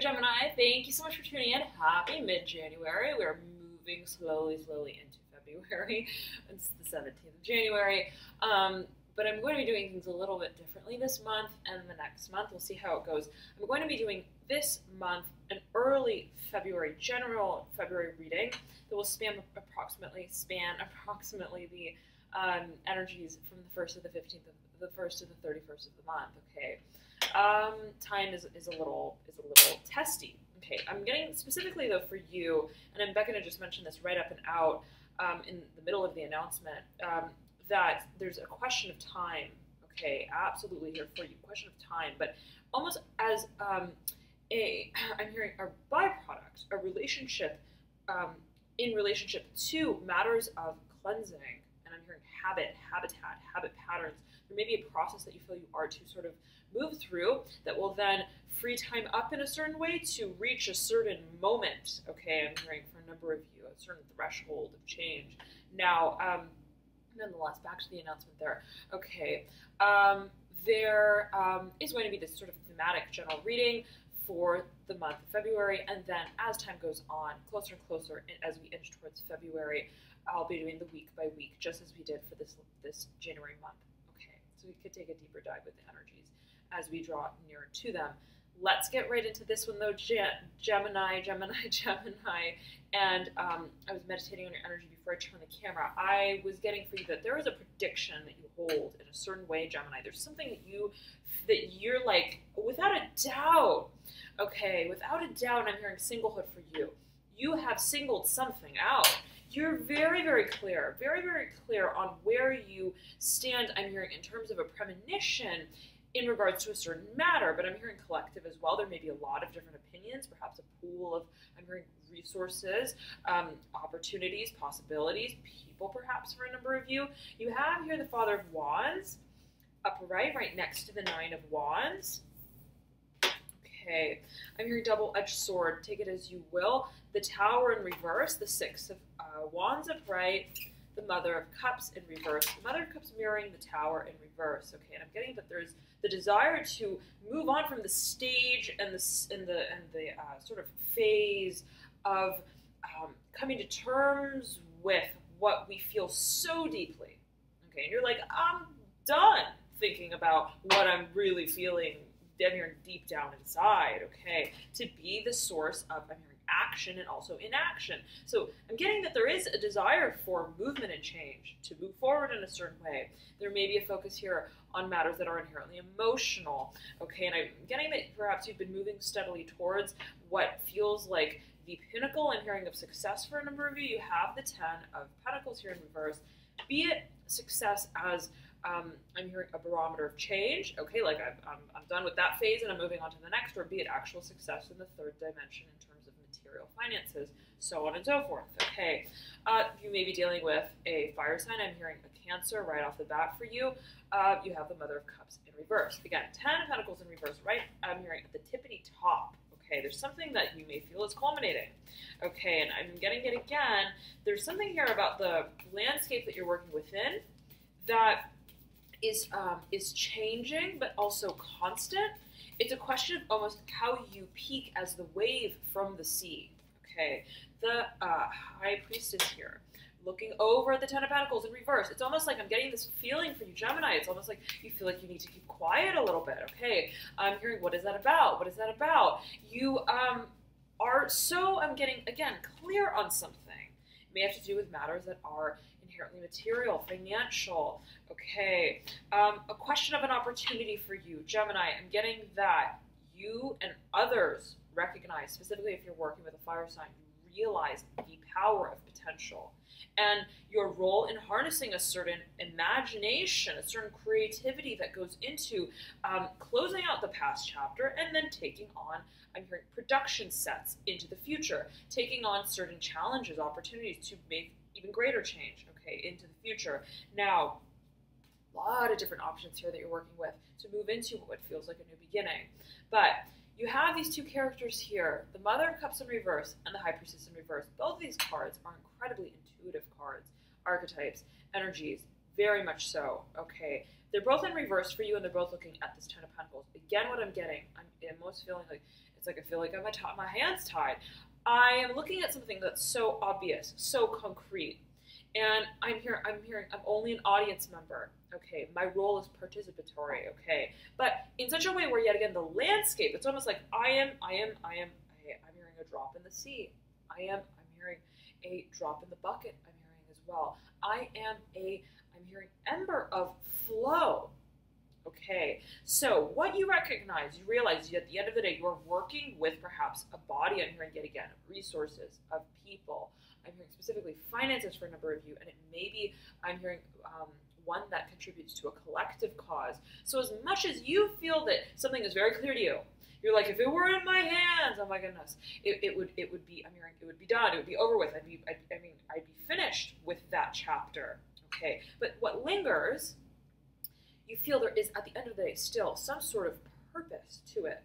Gemini, thank you so much for tuning in. Happy mid-January. We're moving slowly into February. It's the 17th of January. But I'm going to be doing things a little bit differently this month and the next month. We'll see how it goes. I'm going to be doing this month an early February, general February reading that will span approximately the energies from the 1st to the 15th, the 1st to the 31st of the month. Okay. Time is a little testy. Okay, I'm getting specifically though for you, and I'm going to just mention this right up and out in the middle of the announcement, that there's a question of time. Okay, absolutely here for you, question of time, but almost as I'm hearing a byproduct, a relationship in relationship to matters of cleansing, and I'm hearing habit patterns. There may be a process that you feel you are to sort of move through that will then free time up in a certain way to reach a certain moment. Okay, I'm hearing for a number of you a certain threshold of change. Now, nonetheless, back to the announcement there. Okay, there is going to be this sort of thematic general reading for the month of February, and then as time goes on, closer and closer as we inch towards February, I'll be doing the week by week, just as we did for this January month. Okay, so we could take a deeper dive with the energies as we draw nearer to them. Let's get right into this one though, Gemini, and I was meditating on your energy before I turned the camera. I was getting for you that there is a prediction that you hold in a certain way, Gemini. There's something that you're like, without a doubt, okay, without a doubt, I'm hearing singlehood for you. You have singled something out. You're very clear on where you stand, I'm hearing, in terms of a premonition in regards to a certain matter, but I'm hearing collective as well. There may be a lot of different opinions, perhaps a pool of, I'm hearing resources, opportunities, possibilities, people perhaps for a number of you. You have here the Father of Wands, upright, right next to the Nine of Wands. Okay, I'm hearing double-edged sword, take it as you will. The Tower in reverse, the Six of Wands upright, the Mother of Cups in reverse. The Mother of Cups mirroring the Tower in reverse. Okay, and I'm getting that there's the desire to move on from the stage and the sort of phase of coming to terms with what we feel so deeply. Okay, and you're like, I'm done thinking about what I'm really feeling down here deep down inside. Okay, to be the source of, I'm hearing, action and also inaction. So I'm getting that there is a desire for movement and change, to move forward in a certain way. There may be a focus here on matters that are inherently emotional. Okay, and I'm getting that perhaps you've been moving steadily towards what feels like the pinnacle and hearing of success for a number of you. You have the Ten of Pentacles here in reverse. Be it success as I'm hearing a barometer of change, okay, like I'm done with that phase and I'm moving on to the next, or be it actual success in the third dimension in terms of material finances, so on and so forth. Okay, you may be dealing with a fire sign. I'm hearing a Cancer right off the bat for you. You have the Mother of Cups in reverse. Again, Ten of Pentacles in reverse, right? I'm hearing at the tippity top. Okay, there's something that you may feel is culminating. Okay, and I'm getting it again. There's something here about the landscape that you're working within that is changing, but also constant. It's a question of almost how you peak as the wave from the sea. Okay, the High Priestess here, looking over at the Ten of Pentacles in reverse. It's almost like I'm getting this feeling for you, Gemini. It's almost like you feel like you need to keep quiet a little bit. Okay, I'm hearing, what is that about? What is that about? You are so, I'm getting, again, clear on something. It may have to do with matters that are inherently material, financial. Okay, a question of an opportunity for you, Gemini. I'm getting that you and others recognize, specifically if you're working with a fire sign, you realize the power of potential and your role in harnessing a certain imagination, a certain creativity that goes into closing out the past chapter and then taking on, I'm hearing, production sets into the future, taking on certain challenges, opportunities to make even greater change, okay, into the future. Now, a lot of different options here that you're working with to move into what feels like a new beginning. But you have these two characters here, the Mother of Cups in reverse and the High Priestess in reverse. Both of these cards are incredibly intuitive cards, archetypes, energies, very much so, okay? They're both in reverse for you, and they're both looking at this Ten of Pentacles. Again, what I'm getting, I'm most feeling like It's like I feel like my hands tied. I am looking at something that's so obvious, so concrete, and I'm only an audience member. Okay, my role is participatory. Okay, but in such a way where yet again the landscape, it's almost like I'm hearing a drop in the sea. I'm hearing a drop in the bucket. I'm hearing as well. I'm hearing ember of flow. Okay, so what you recognize, you realize at the end of the day, you're working with perhaps a body. I'm hearing yet again resources of people. I'm hearing specifically finances for a number of you, and it may be I'm hearing one that contributes to a collective cause. So as much as you feel that something is very clear to you, you're like, if it were in my hands, oh my goodness, it would be. I'm hearing it would be done. It would be over with. I'd be finished with that chapter. Okay, but what lingers, you feel there is, at the end of the day, still some sort of purpose to it.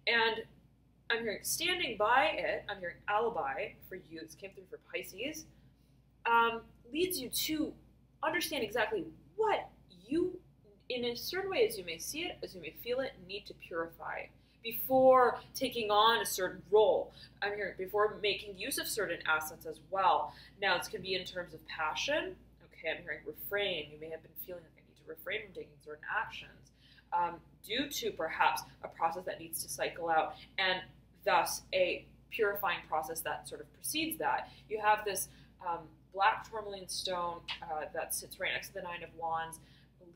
And I'm hearing standing by it, I'm hearing alibi for you, this came through for Pisces, leads you to understand exactly what you, in a certain way, as you may see it, as you may feel it, need to purify before taking on a certain role. I'm hearing before making use of certain assets as well. Now, this can be in terms of passion. Okay, I'm hearing refrain. You may have been feeling like I need to refrain from taking certain actions due to perhaps a process that needs to cycle out, and thus a purifying process that sort of precedes that. You have this black tourmaline stone that sits right next to the Nine of Wands,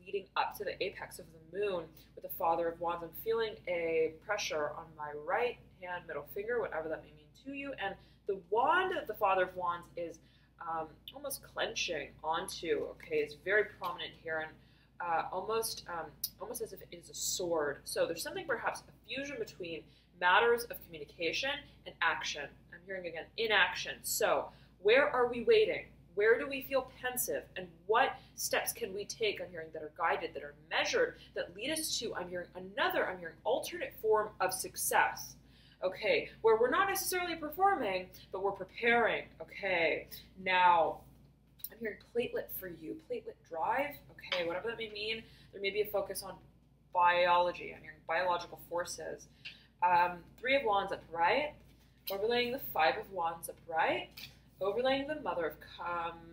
leading up to the apex of the moon with the Father of Wands. I'm feeling a pressure on my right hand, middle finger, whatever that may mean to you. And the wand of the Father of Wands is almost clenching onto, okay, it's very prominent here, and almost as if it is a sword. So there's something, perhaps a fusion between matters of communication and action. I'm hearing again, inaction. So where are we waiting? Where do we feel pensive? And what steps can we take, I'm hearing, that are guided, that are measured, that lead us to, I'm hearing, alternate form of success. Okay, where we're not necessarily performing, but we're preparing. Okay, now I'm hearing platelet for you, platelet drive. Okay, whatever that may mean, there may be a focus on biology. I'm hearing biological forces. Three of Wands upright, overlaying the Five of Wands upright, overlaying the Mother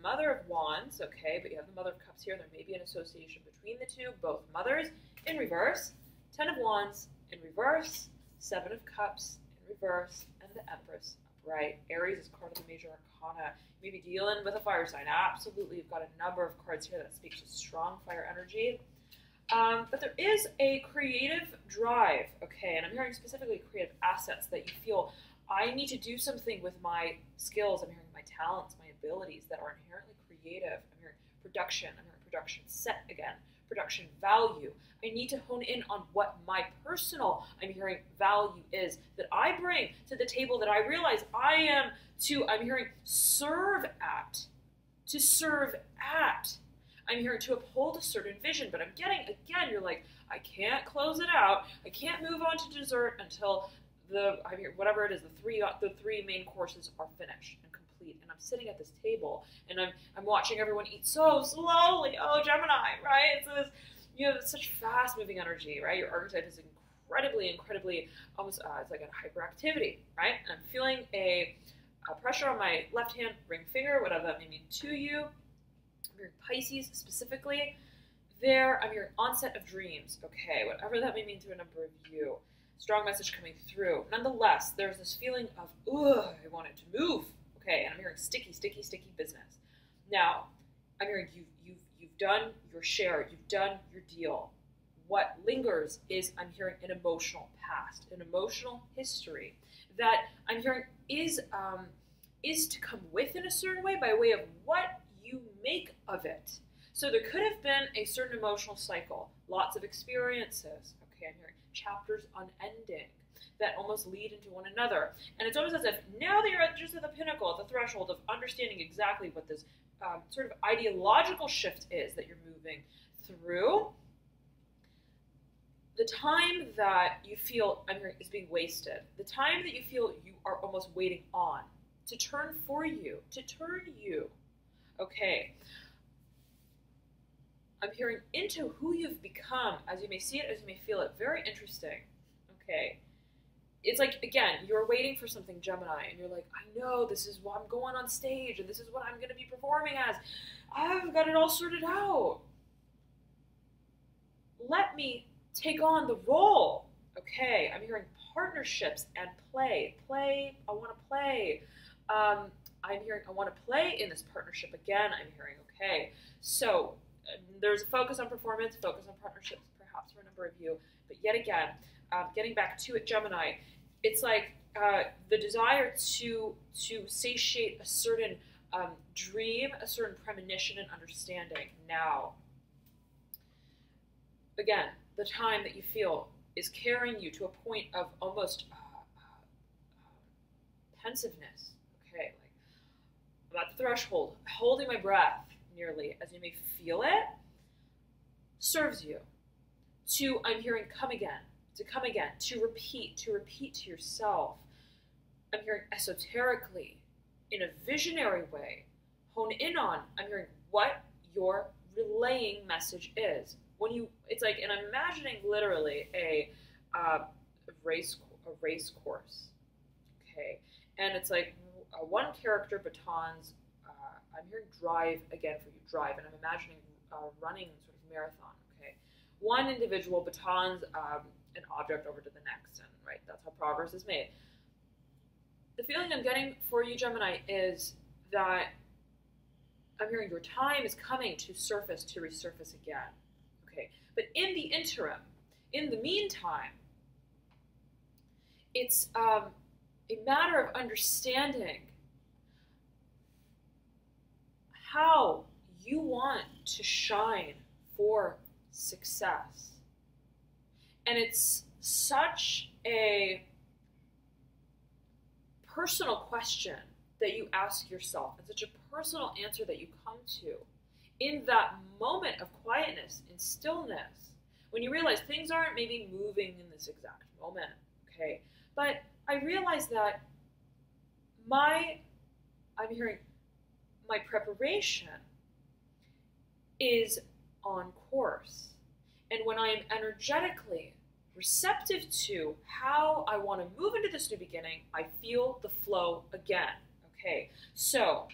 of Wands. Okay, but you have the Mother of Cups here. There may be an association between the two, both mothers in reverse, 10 of Wands in reverse, 7 of Cups in reverse, and the Empress upright. Aries is card of the major arcana. Maybe dealing with a fire sign. Absolutely, you've got a number of cards here that speak to strong fire energy. But there is a creative drive, okay, and I'm hearing specifically creative assets that you feel, I need to do something with my skills. I'm hearing my talents, my abilities that are inherently creative. I'm hearing production. I'm hearing production set again, production value. I need to hone in on what my personal, I'm hearing, value is that I bring to the table, that I realize I am to, I'm hearing, serve at, to serve at. I'm hearing to uphold a certain vision, but I'm getting, again, you're like, I can't close it out. I can't move on to dessert until I'm here, whatever it is, the three main courses are finished and complete. And I'm sitting at this table, and I'm watching everyone eat so slowly. Oh, Gemini, right? It's this, you have such fast-moving energy, right? Your archetype is incredibly, almost, it's like a hyperactivity, right? And I'm feeling a pressure on my left hand, ring finger, whatever that may mean to you. I'm hearing Pisces specifically. There, I'm hearing onset of dreams. Okay, whatever that may mean to a number of you. Strong message coming through. Nonetheless, there's this feeling of, ugh, I want it to move. Okay, and I'm hearing sticky business. Now, I'm hearing you've done your share, you've done your deal. What lingers is, I'm hearing, an emotional past, an emotional history that I'm hearing is to come with in a certain way by way of what you make of it. So there could have been a certain emotional cycle, lots of experiences. Okay, I'm hearing chapters unending that almost lead into one another. And it's almost as if now that you're just at the pinnacle, at the threshold of understanding exactly what this sort of ideological shift is that you're moving through, the time that you feel, I'm hearing, is being wasted, the time that you feel you are almost waiting on to turn for you, okay, I'm hearing into who you've become, as you may see it, as you may feel it. Very interesting. Okay. it's like, again, you're waiting for something, Gemini, and you're like, I know this is what I'm going on stage, and this is what I'm going to be performing as. I've got it all sorted out. Let me take on the role. Okay, I'm hearing partnerships and play. Play, I want to play. I'm hearing, I want to play in this partnership again. I'm hearing, okay. So there's a focus on performance, focus on partnerships, perhaps for a number of you. But yet again, getting back to it, Gemini, it's like the desire to satiate a certain dream, a certain premonition and understanding now. Again, the time that you feel is carrying you to a point of almost pensiveness. Okay, like I'm at the threshold, holding my breath nearly, as you may feel it, serves you to, I'm hearing, come again, to repeat to yourself. I'm hearing esoterically, in a visionary way, hone in on, I'm hearing what your relaying message is. When you, it's like, and I'm imagining literally a race course, okay, and it's like one character batons. I'm hearing drive again for you, drive, and I'm imagining running sort of marathon. Okay, one individual batons an object over to the next, and right, that's how progress is made. The feeling I'm getting for you, Gemini, is that I'm hearing your time is coming to surface, to resurface again. Okay, but in the interim, in the meantime, it's a matter of understanding how you want to shine for success. And it's such a personal question that you ask yourself, and such a personal answer that you come to in that moment of quietness and stillness, when you realize things aren't maybe moving in this exact moment, okay? But I realize that I'm hearing my preparation is on course. And when I am energetically receptive to how I want to move into this new beginning, I feel the flow again. Okay, so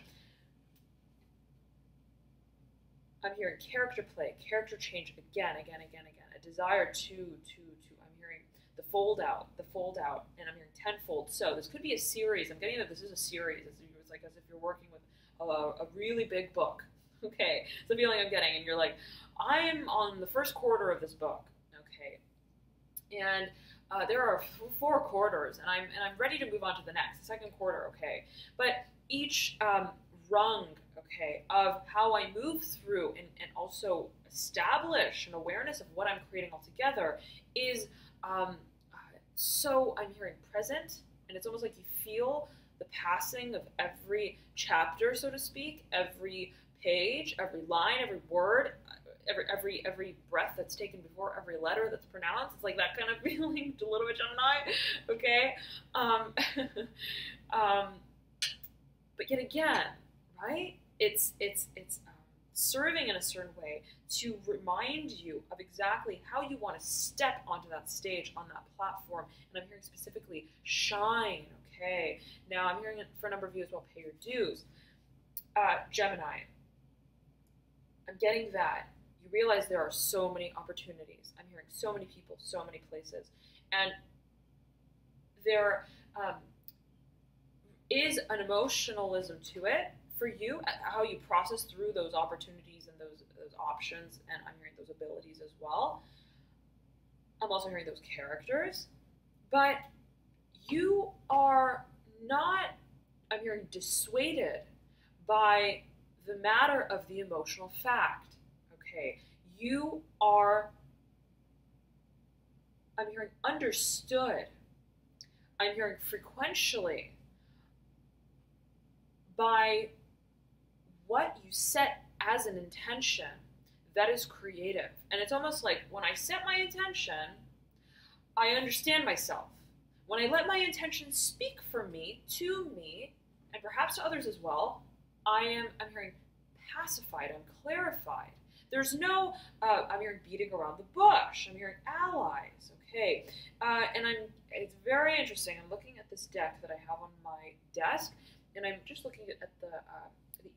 I'm hearing character play, character change again, a desire to I'm hearing the fold out, and I'm hearing tenfold. So this could be a series. I'm getting that this is a series. It's like as if you're working with a really big book. Okay, it's the feeling I'm getting, and you're like, I'm on the first quarter of this book. Okay, and there are 4 quarters, and I'm ready to move on to the next, the second quarter. Okay, but each rung, okay, of how I move through and also establish an awareness of what I'm creating altogether is so I'm hearing present, and it's almost like you feel the passing of every chapter, so to speak, every page, every line, every word, every breath that's taken before every letter that's pronounced. It's like that kind of feeling, a little bit Gemini, okay? But yet again, right? It's serving in a certain way to remind you of exactly how you want to step onto that stage, on that platform. And I'm hearing specifically shine, okay? Now I'm hearing it for a number of you as well, pay your dues. Gemini, I'm getting that. You realize there are so many opportunities. I'm hearing so many people, so many places. And there is an emotionalism to it for you, how you process through those opportunities and those options, and I'm hearing those abilities as well. I'm also hearing those characters, but you are not, I'm hearing, dissuaded by the matter of the emotional fact, okay? You are, I'm hearing, understood. I'm hearing frequentially by what you set as an intention that is creative. And it's almost like when I set my intention, I understand myself. When I let my intention speak for me, to me, and perhaps to others as well, I'm hearing pacified, I'm clarified. There's no, I'm hearing beating around the bush. I'm hearing allies, okay? And it's very interesting. I'm looking at this deck that I have on my desk, and I'm just looking at the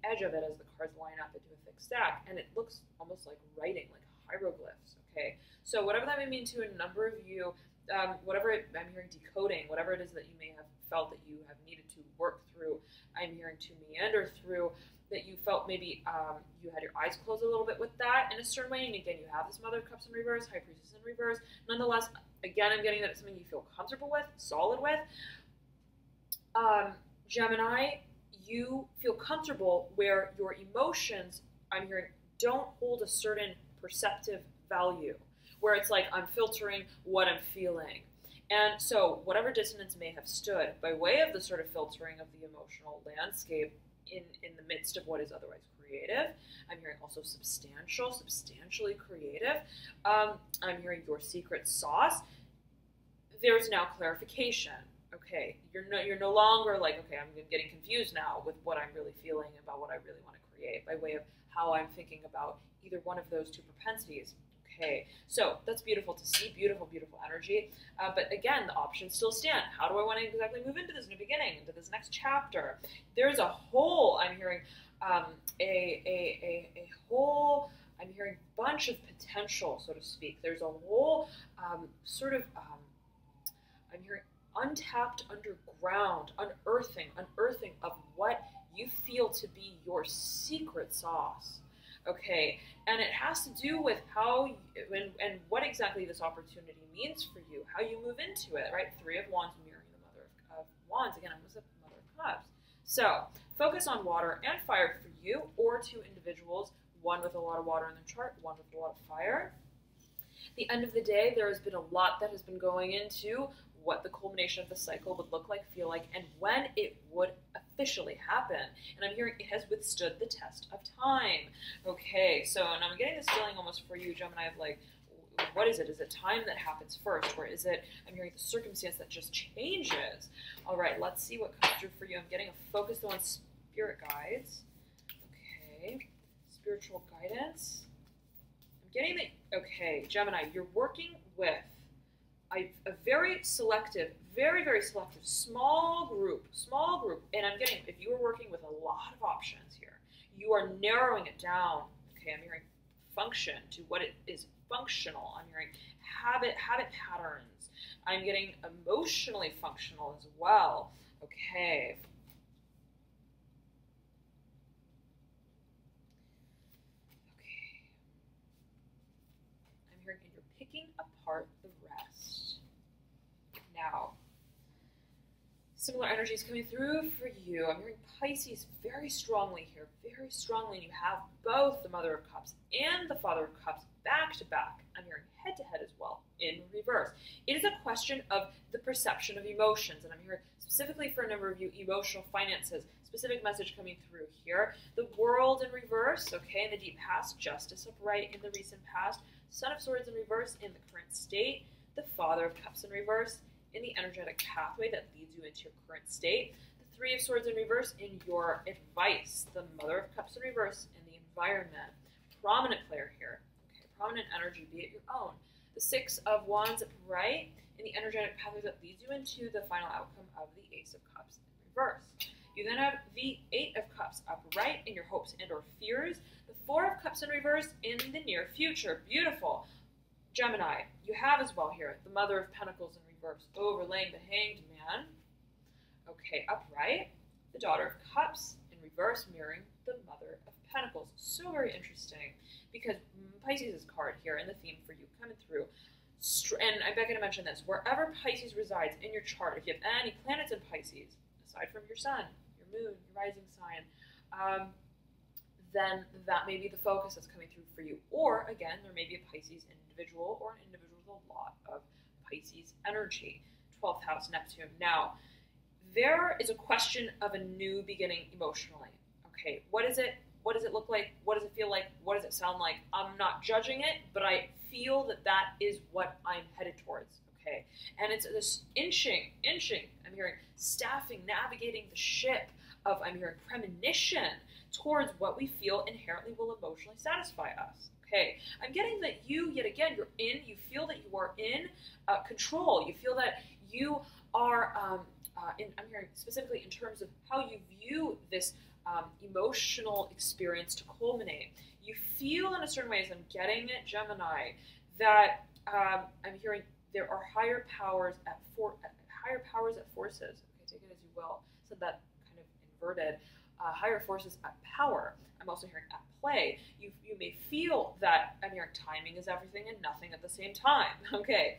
edge of it as the cards line up into a thick stack, and it looks almost like writing, like hieroglyphs, okay? So whatever that may mean to a number of you, whatever I'm hearing decoding, whatever it is that you may have felt that you have needed to work through, I'm hearing to meander through, that you felt maybe you had your eyes closed a little bit with that in a certain way, and again, you have this Mother of Cups in reverse, High Priestess in reverse. Nonetheless, again, I'm getting that it's something you feel comfortable with, solid with. Gemini, you feel comfortable where your emotions, I'm hearing, don't hold a certain perceptive value, where it's like I'm filtering what I'm feeling. And so whatever dissonance may have stood by way of the sort of filtering of the emotional landscape in the midst of what is otherwise creative, I'm hearing also substantially creative. I'm hearing your secret sauce. There's now clarification. Okay, you're no longer like, okay, I'm getting confused now with what I'm really feeling about what I really want to create by way of how I'm thinking about either one of those two propensities. Okay, so that's beautiful to see, beautiful, beautiful energy. But again, the options still stand. How do I want to exactly move into this new beginning, into this next chapter? There's a whole, I'm hearing, a whole, I'm hearing bunch of potential, so to speak. There's a whole sort of, I'm hearing untapped underground, unearthing of what you feel to be your secret sauce. Okay, and it has to do with how and what exactly this opportunity means for you, how you move into it, right? Three of Wands mirroring the Mother of Wands. Again, I was a Mother of Cups. So focus on water and fire for you or two individuals, one with a lot of water in their chart, one with a lot of fire. At the end of the day, there has been a lot that has been going into what the culmination of the cycle would look like, feel like, and when it would officially happen. And I'm hearing it has withstood the test of time. Okay, so, and I'm getting this feeling almost for you, Gemini, of like, what is it? Is it time that happens first? Or is it, I'm hearing the circumstance that just changes? All right, let's see what comes through for you. I'm getting a focus on spirit guides. Okay, spiritual guidance. I'm getting the, okay, Gemini, you're working with a very selective, very selective, small group, and I'm getting, if you were working with a lot of options here, you are narrowing it down. Okay, I'm hearing function to what it is functional. I'm hearing habit patterns. I'm getting emotionally functional as well. Okay. I'm hearing, and you're picking apart the rest. Now, similar energies coming through for you. I'm hearing Pisces very strongly here, very strongly. And you have both the Mother of Cups and the Father of Cups back to back. I'm hearing head to head as well, in reverse. It is a question of the perception of emotions. And I'm hearing specifically for a number of you, emotional finances, specific message coming through here. The World in reverse, okay, in the deep past, Justice upright in the recent past, Son of Swords in reverse in the current state, the Father of Cups in reverse, in the energetic pathway that leads you into your current state, the Three of Swords in reverse in your advice, the Mother of Cups in reverse in the environment. Prominent player here, okay, prominent energy, be it your own. The Six of Wands upright in the energetic pathway that leads you into the final outcome of the Ace of Cups in reverse. You then have the Eight of Cups upright in your hopes and or fears, the Four of Cups in reverse in the near future. Beautiful. Gemini, you have as well here the Mother of Pentacles in reverse, overlaying the Hanged Man. Okay, upright, the Daughter of Cups in reverse, mirroring the Mother of Pentacles. So very interesting, because Pisces' card here and the theme for you coming through. And I'm going to mention this, wherever Pisces resides in your chart, if you have any planets in Pisces, aside from your sun, your moon, your rising sign, then that may be the focus that's coming through for you. Or, again, there may be a Pisces individual or an individual with a lot of Pisces energy. 12th house, Neptune. Now, there is a question of a new beginning emotionally. Okay, what is it? What does it look like? What does it feel like? What does it sound like? I'm not judging it, but I feel that that is what I'm headed towards. Okay, and it's this inching, I'm hearing staffing, navigating the ship, of, I'm hearing, premonition towards what we feel inherently will emotionally satisfy us. Okay, I'm getting that you, yet again, you feel that you are in control. You feel that you are, I'm hearing specifically in terms of how you view this emotional experience to culminate. You feel in a certain way, as I'm getting it, Gemini, that I'm hearing there are higher powers at forces. Okay, take it as you will. So that kind of inverted. Higher forces at power. I'm also hearing at play. You may feel that I'm hearing timing is everything and nothing at the same time. Okay,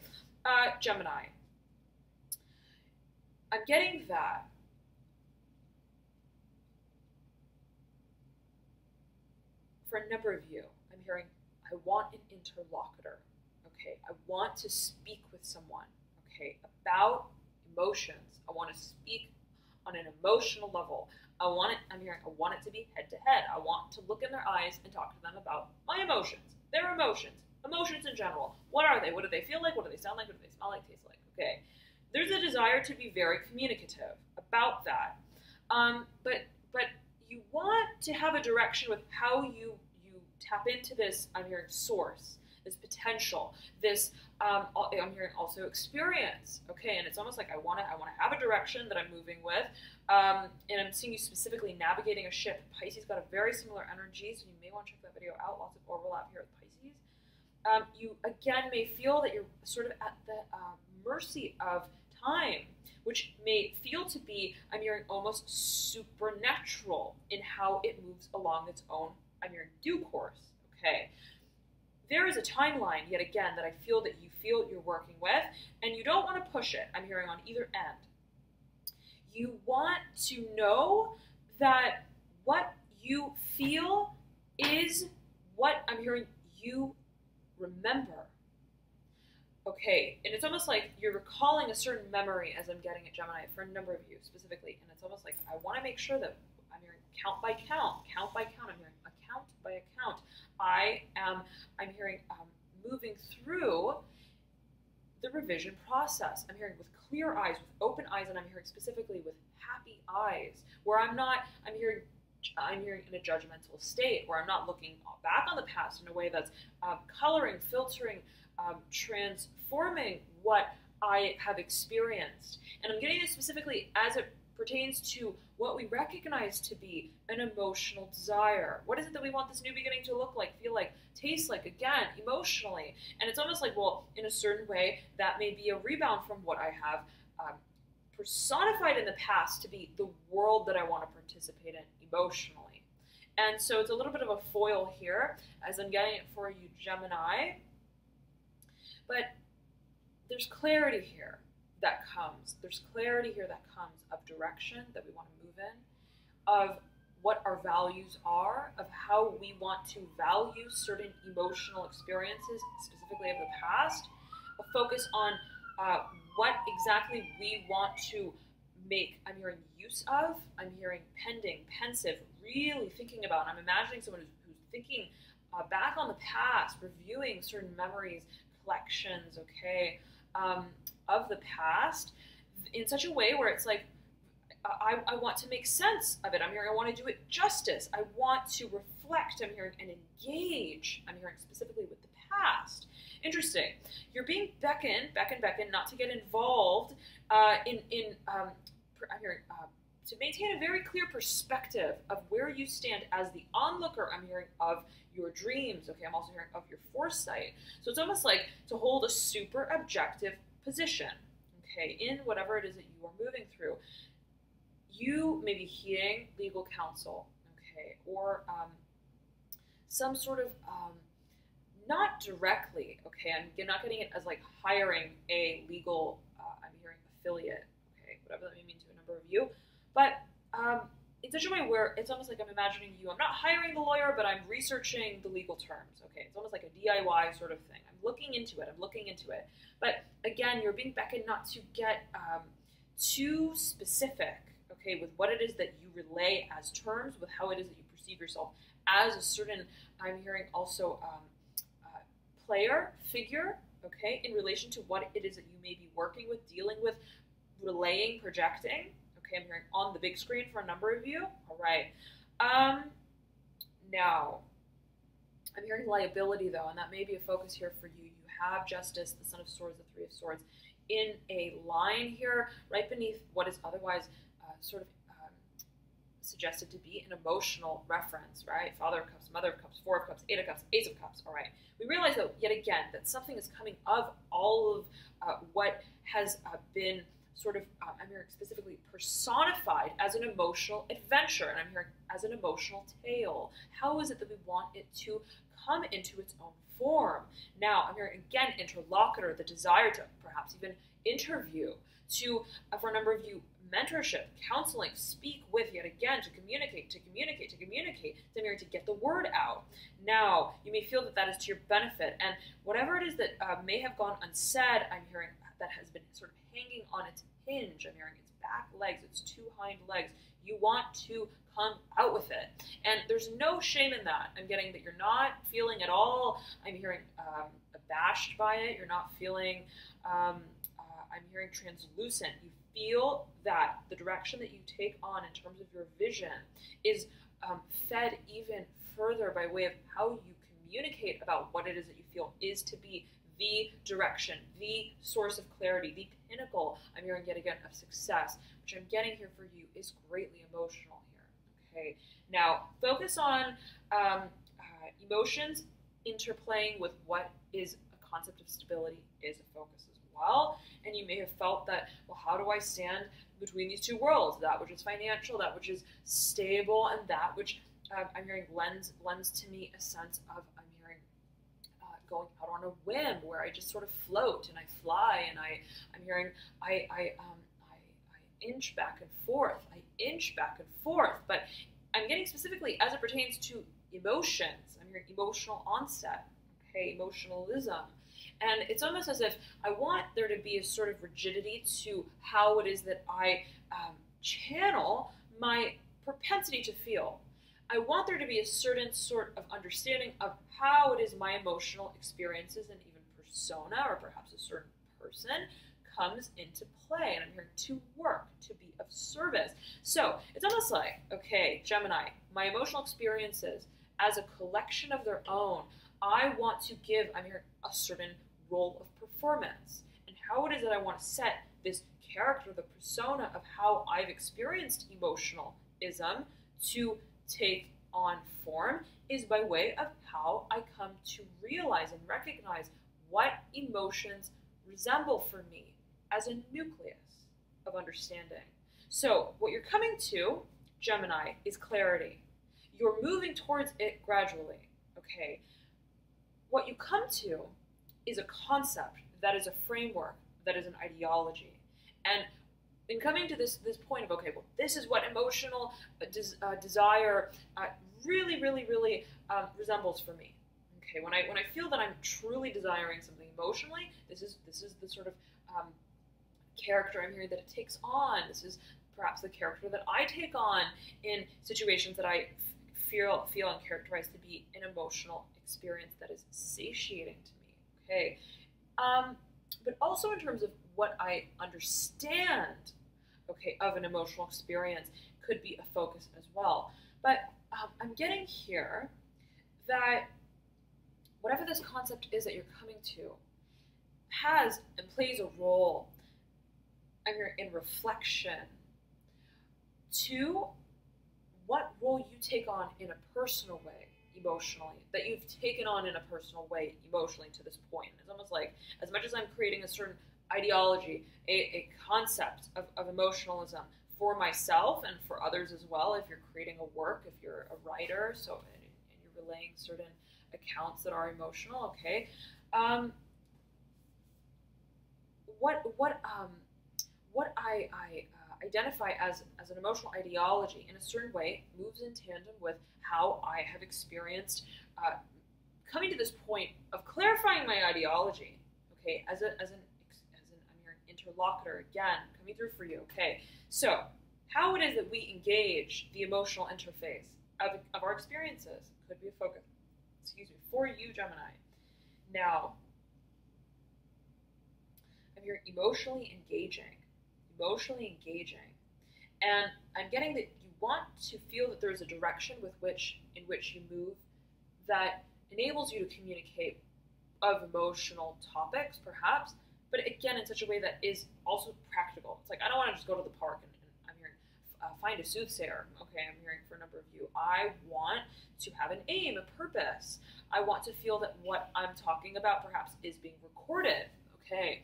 Gemini. I'm getting that. For a number of you, I'm hearing I want an interlocutor. Okay, I want to speak with someone. Okay, about emotions. I want to speak on an emotional level. I'm hearing I want it to be head to head. I want to look in their eyes and talk to them about my emotions, their emotions in general. What are they? What do they feel like? What do they sound like? What do they smell like, taste like? Okay. There's a desire to be very communicative about that. But you want to have a direction with how you tap into this, I'm hearing, source, this potential, this I'm hearing also experience. Okay, and it's almost like I want to have a direction that I'm moving with, and I'm seeing you specifically navigating a ship. Pisces got a very similar energy, so you may want to check that video out. Lots of overlap here with Pisces. You again may feel that you're sort of at the mercy of time, which may feel to be, I'm hearing, almost supernatural in how it moves along its own, I'm hearing, due course. Okay. There is a timeline, yet again, that I feel that you feel you're working with, and you don't want to push it, I'm hearing, on either end. You want to know that what you feel is what, I'm hearing, you remember. Okay, and it's almost like you're recalling a certain memory, as I'm getting at, Gemini, for a number of you specifically, and it's almost like I want to make sure that, I'm hearing, count by count, I'm hearing account by account. I'm hearing moving through the revision process. I'm hearing with clear eyes, with open eyes, and I'm hearing specifically with happy eyes, where I'm hearing in a judgmental state, where I'm not looking back on the past in a way that's coloring, filtering, transforming what I have experienced. And I'm getting this specifically as it pertains to what we recognize to be an emotional desire. What is it that we want this new beginning to look like, feel like, taste like, again, emotionally? And it's almost like, well, in a certain way, that may be a rebound from what I have personified in the past to be the world that I want to participate in emotionally. And so it's a little bit of a foil here, as I'm getting it for you, Gemini. But there's clarity here that comes. There's clarity here that comes of direction that we want to move in, of what our values are, of how we want to value certain emotional experiences, specifically of the past, a focus on what exactly we want to make, I'm hearing, use of, I'm hearing pending, pensive, really thinking about. I'm imagining someone who's thinking back on the past, reviewing certain memories, collections, okay, of the past in such a way where it's like, I want to make sense of it. I'm hearing I want to do it justice. I want to reflect, I'm hearing, and engage, I'm hearing, specifically with the past. Interesting. You're being beckoned, not to get involved I'm hearing, to maintain a very clear perspective of where you stand as the onlooker, I'm hearing, of your dreams. Okay, I'm also hearing of your foresight. So it's almost like to hold a super objective position, okay, in whatever it is that you are moving through. You may be heeding legal counsel, okay, or some sort of, not directly, okay, I'm not getting it as like hiring a legal, I'm hearing, affiliate, okay, whatever that may mean to a number of you, but in such a way where it's almost like I'm imagining you, I'm not hiring the lawyer, but I'm researching the legal terms, okay, it's almost like a DIY sort of thing. I'm looking into it, but again, you're being beckoned not to get too specific, okay, with what it is that you relay as terms, with how it is that you perceive yourself as a certain, I'm hearing also player, figure, okay, in relation to what it is that you may be working with, dealing with, relaying, projecting, Okay, I'm hearing on the big screen for a number of you. All right. Now, I'm hearing liability though, and that may be a focus here for you. You have Justice, the Son of Swords, the Three of Swords, in a line here, right beneath what is otherwise sort of suggested to be an emotional reference, right? Father of Cups, Mother of Cups, Four of Cups, Eight of Cups, Ace of Cups, all right? We realize, though, yet again, that something is coming of all of what has been sort of, I'm hearing specifically personified as an emotional adventure, and I'm hearing as an emotional tale. How is it that we want it to come into its own form? Now, I'm hearing, again, interlocutor, the desire to perhaps even interview, to, for a number of you, mentorship, counseling, speak with, yet again, to communicate, to get the word out. Now, you may feel that that is to your benefit, and whatever it is that may have gone unsaid, I'm hearing that has been sort of hanging on its hinge. I'm hearing its back legs, its two hind legs. You want to come out with it. And there's no shame in that. I'm getting that you're not feeling at all, I'm hearing abashed by it. You're not feeling, I'm hearing translucent. You feel that the direction that you take on in terms of your vision is fed even further by way of how you communicate about what it is that you feel is to be the direction, the source of clarity, the pinnacle, I'm hearing yet again, of success, which I'm getting here for you is greatly emotional here, okay? Now, focus on emotions interplaying with what is a concept of stability is a focus as well. And you may have felt that, well, how do I stand between these two worlds? That which is financial, that which is stable, and that which I'm hearing lends to me a sense of, I'm hearing going out on a whim where I just sort of float and I fly, and I'm hearing I inch back and forth. I inch back and forth. But I'm getting specifically as it pertains to emotions. I'm hearing emotional onset, okay, emotionalism. And it's almost as if I want there to be a sort of rigidity to how it is that I channel my propensity to feel. I want there to be a certain sort of understanding of how it is my emotional experiences and even persona, or perhaps a certain person, comes into play. And I'm here to work, to be of service. So it's almost like, okay, Gemini, my emotional experiences as a collection of their own, I want to give, I'm here, a certain role of performance. And how it is that I want to set this character, the persona of how I've experienced emotionalism to take on form is by way of how I come to realize and recognize what emotions resemble for me as a nucleus of understanding. So what you're coming to, Gemini, is clarity. You're moving towards it gradually, okay? What you come to is a concept, that is a framework, that is an ideology. And in coming to this point of, okay, well, this is what emotional desire really resembles for me. Okay, when I feel that I'm truly desiring something emotionally, this is the sort of character I'm hearing that it takes on. This is perhaps the character that I take on in situations that I feel and characterize to be an emotional experience that is satiating to me. Okay, but also in terms of what I understand, okay, of an emotional experience could be a focus as well. But I'm getting here that whatever this concept is that you're coming to has and plays a role in reflection to what role you take on in a personal way emotionally, that you've taken on in a personal way emotionally to this point. It's almost like, as much as I'm creating a certain ideology, a concept of emotionalism for myself and for others as well, if you're creating a work, if you're a writer, so and you're relaying certain accounts that are emotional, okay, what I identify as an emotional ideology in a certain way moves in tandem with how I have experienced coming to this point of clarifying my ideology, okay, as an I'm hearing interlocutor again coming through for you, okay. So how it is that we engage the emotional interface of our experiences could be a focus, excuse me, for you, Gemini. Now, I'm hearing emotionally engaging, And I'm getting that you want to feel that there is a direction in which you move that enables you to communicate of emotional topics, perhaps, but again, in such a way that is also practical. It's like, I don't want to just go to the park and I'm hearing, find a soothsayer. Okay, I'm hearing for a number of you. I want to have an aim, a purpose. I want to feel that what I'm talking about perhaps is being recorded. Okay,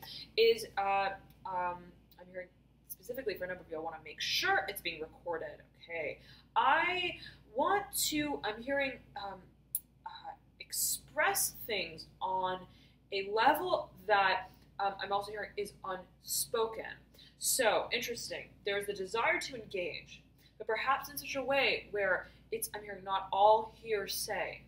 I'm hearing specifically for a number of you, I want to make sure it's being recorded. Okay, I'm hearing express things on a level that I'm also hearing is unspoken. So, interesting. There's the desire to engage, but perhaps in such a way where I'm hearing not all hearsay.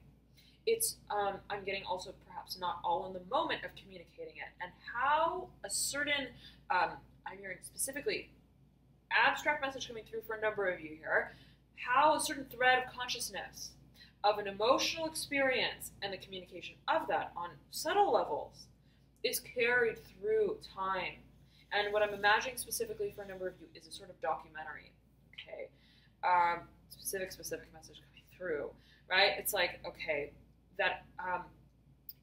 I'm getting also perhaps not all in the moment of communicating it, and how a certain, I'm hearing specifically abstract message coming through for a number of you here, how a certain thread of consciousness of an emotional experience and the communication of that on subtle levels is carried through time. And what I'm imagining specifically for a number of you is a sort of documentary, okay? Specific message coming through, right? It's like, okay, that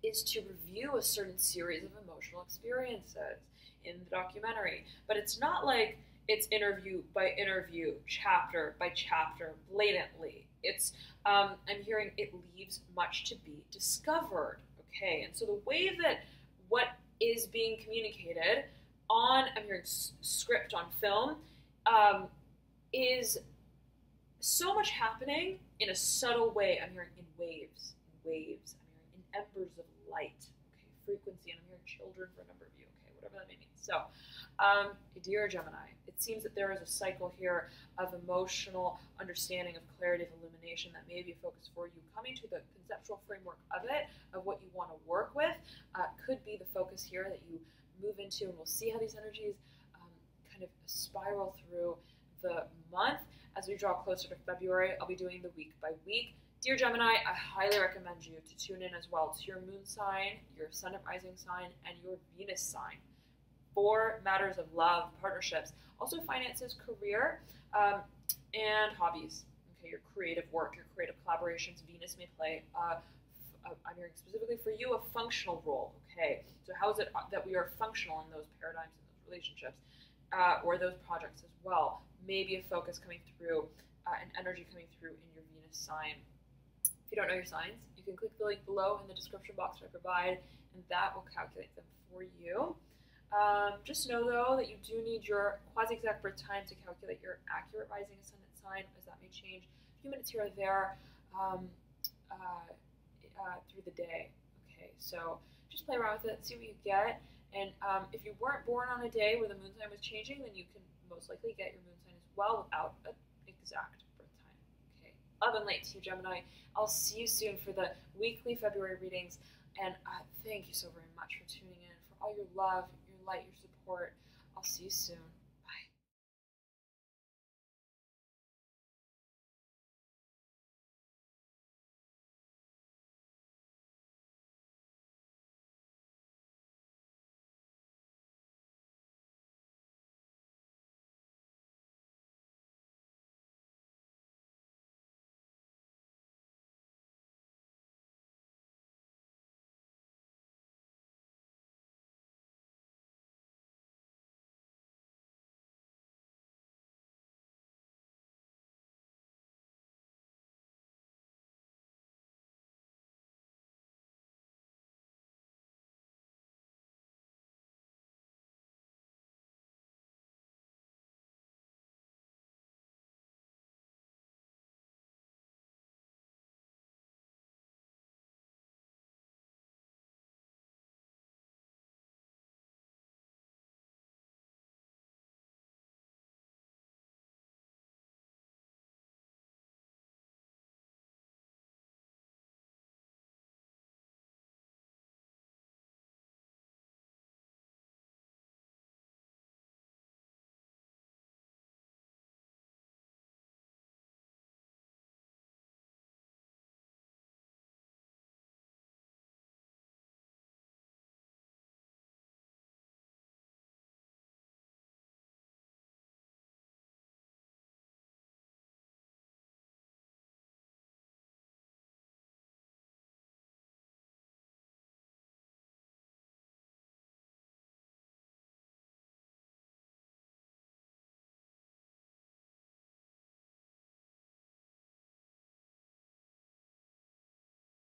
is to review a certain series of emotional experiences in the documentary. But it's not like it's interview by interview, chapter by chapter, blatantly. It's, I'm hearing it leaves much to be discovered, okay? And so the way that what is being communicated on, I'm hearing script on film, is so much happening in a subtle way. I'm hearing in waves, I'm hearing in embers of light, okay, frequency, and I'm hearing children for a number of you, okay, whatever that may mean. So, dear Gemini, it seems that there is a cycle here of emotional understanding, of clarity, of illumination that may be a focus for you. Coming to the conceptual framework of it, of what you want to work with, could be the focus here that you move into, and we'll see how these energies kind of spiral through the month. As we draw closer to February, I'll be doing the week by week. Dear Gemini, I highly recommend you to tune in as well to your moon sign, your sun and rising sign, and your Venus sign for matters of love, partnerships, also finances, career, and hobbies. Okay, your creative work, your creative collaborations. Venus may play, I'm hearing specifically for you, a functional role. Okay, so how is it that we are functional in those paradigms, in those relationships, or those projects as well? Maybe a focus coming through, an energy coming through in your Venus sign. If you don't know your signs, you can click the link below in the description box that I provide, and that will calculate them for you. Just know, though, that you do need your quasi-exact birth time to calculate your accurate rising ascendant sign, as that may change a few minutes here or there through the day. Okay, so just play around with it, see what you get. And if you weren't born on a day where the moon sign was changing, then you can most likely get your moon sign as well without an exact birth time. Okay, love and light to you, Gemini. I'll see you soon for the weekly February readings. And thank you so very much for tuning in, for all your love, your light, your support. I'll see you soon.